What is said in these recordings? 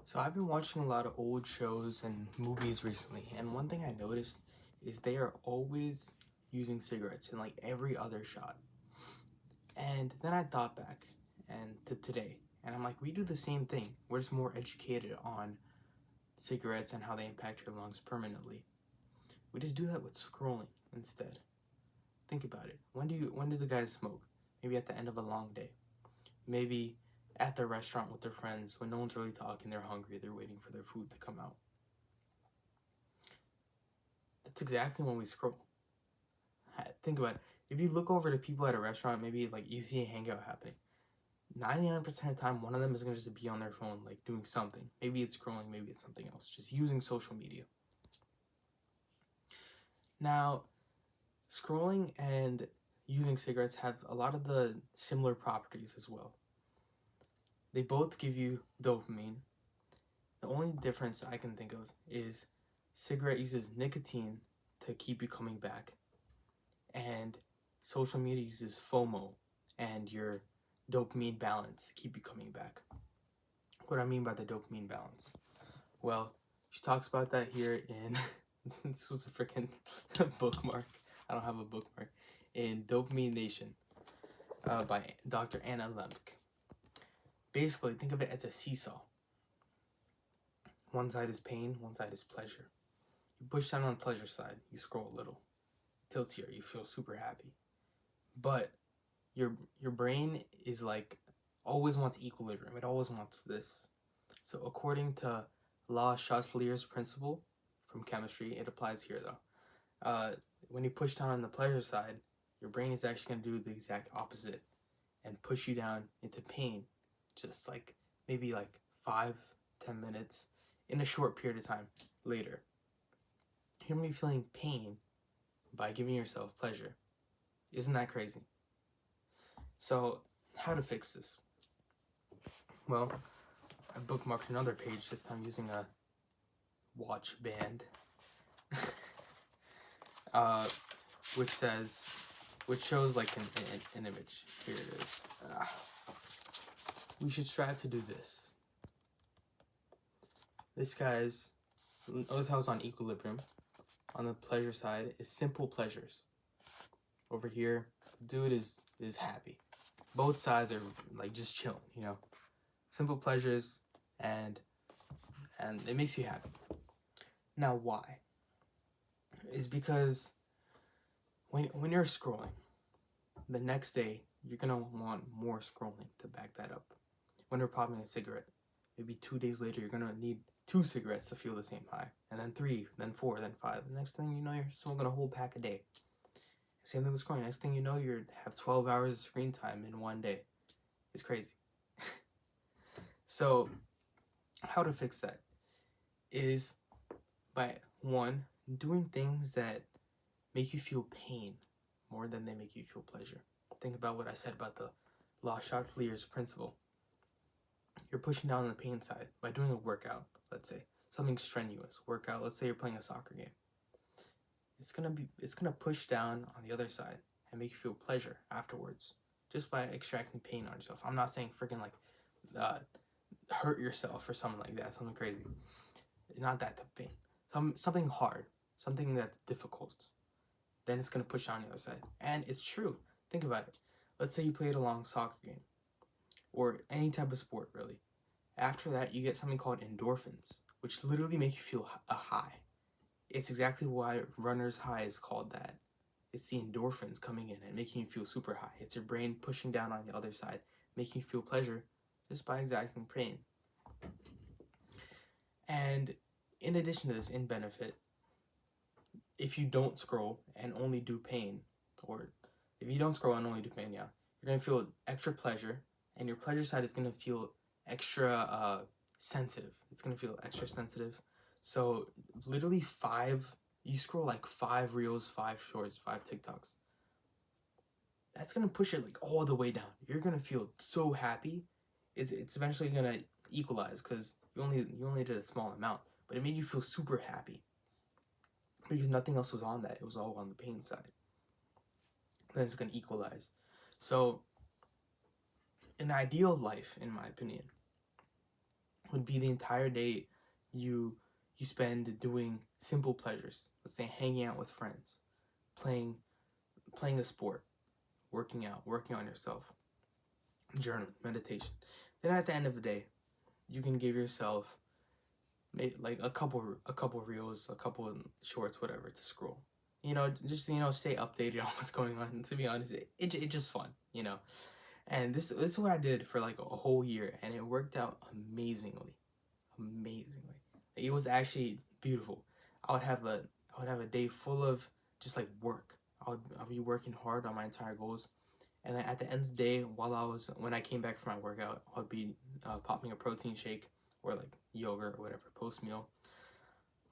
So I've been watching a lot of old shows and movies recently, and one thing I noticed is they are always using cigarettes in like every other shot. And then I thought back and to today, and I'm like, we do the same thing. We're just more educated on cigarettes and how they impact your lungs permanently. We just do that with scrolling instead. Think about it. When do the guys smoke? Maybe at the end of a long day. Maybe at the restaurant with their friends when no one's really talking, they're hungry, they're waiting for their food to come out. That's exactly when we scroll. Think about it. If you look over to people at a restaurant, maybe like you see a hangout happening, 99% of the time, one of them is going to just be on their phone, like doing something. Maybe it's scrolling, maybe it's something else, just using social media. Now, scrolling and using cigarettes have a lot of the similar properties as well. They both give you dopamine. The only difference I can think of is cigarette uses nicotine to keep you coming back, and social media uses FOMO and your dopamine balance to keep you coming back. What do I mean by the dopamine balance? Well, she talks about that here in this was a freaking bookmark. I don't have a bookmark. In Dopamine Nation by Dr. Anna Lemke. Basically, think of it as a seesaw. One side is pain, one side is pleasure. You push down on the pleasure side, you scroll a little. It tilts here, you feel super happy. But your brain is like always wants equilibrium. It always wants this. So according to La Chatelier's principle from chemistry, it applies here though. When you push down on the pleasure side, your brain is actually going to do the exact opposite and push you down into pain, just like maybe like 5-10 minutes in a short period of time later. You're going to be feeling pain by giving yourself pleasure. Isn't that crazy? So, how to fix this? Well, I bookmarked another page, this time using a watch band, which shows like an image. Here it is. We should strive to do this. This guy's, notice how it's on equilibrium. On the pleasure side is simple pleasures. Over here, dude is happy. Both sides are like just chilling, you know. Simple pleasures and it makes you happy. Now why? Is because when you're scrolling, the next day you're gonna want more scrolling to back that up. When you're popping a cigarette, maybe 2 days later you're gonna need 2 cigarettes to feel the same high, and then 3, then 4, then 5. The next thing you know, you're smoking a whole pack a day. Same thing with scrolling. Next thing you know, you have 12 hours of screen time in one day. It's crazy. So, how to fix that is by, one, doing things that make you feel pain more than they make you feel pleasure. Think about what I said about the La Chatelier's principle. You're pushing down on the pain side by doing a workout, let's say. Something strenuous. Workout, let's say you're playing a soccer game. It's gonna push down on the other side and make you feel pleasure afterwards, just by extracting pain on yourself. I'm not saying freaking like hurt yourself or something like that, something crazy. Not that type of pain. Something hard, something that's difficult. Then it's gonna push down the other side. And it's true. Think about it. Let's say you played a long soccer game, or any type of sport really. After that, you get something called endorphins, which literally make you feel a high. It's exactly why runner's high is called that. It's the endorphins coming in and making you feel super high. It's your brain pushing down on the other side, making you feel pleasure just by exacting pain. And in addition to this, in benefit, if you don't scroll and only do pain, or if you don't scroll and only do pain, you're going to feel extra pleasure, and your pleasure side is going to feel extra sensitive. It's going to feel extra sensitive. So literally you scroll like 5 reels, 5 shorts, 5 TikToks. That's going to push it like all the way down. You're going to feel so happy. It's eventually going to equalize because you only did a small amount, but it made you feel super happy because nothing else was on that. It was all on the pain side. Then it's going to equalize. So an ideal life, in my opinion, would be the entire day you spend doing simple pleasures. Let's say hanging out with friends, playing a sport, working out, working on yourself, journaling, meditation. Then at the end of the day, you can give yourself like a couple reels, a couple shorts, whatever, to scroll. Just stay updated on what's going on. To be honest, it's just fun, And this is what I did for like a whole year, and it worked out amazingly, amazingly. Like, it was actually beautiful. I would have a day full of just like work. I'll be working hard on my entire goals, and then at the end of the day, when I came back from my workout, I'd be popping a protein shake or like yogurt or whatever post meal.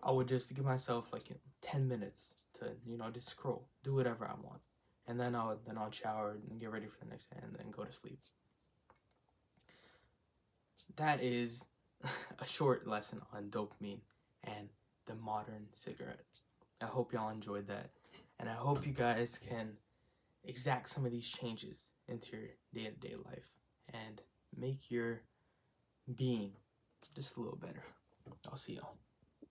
I would just give myself like 10 minutes to just scroll, do whatever I want, and then I'll shower and get ready for the next day, and then go to sleep. That is a short lesson on dopamine and the modern cigarette. I hope y'all enjoyed that, and I hope you guys can exact some of these changes into your day-to-day life and make your being just a little better. I'll see y'all.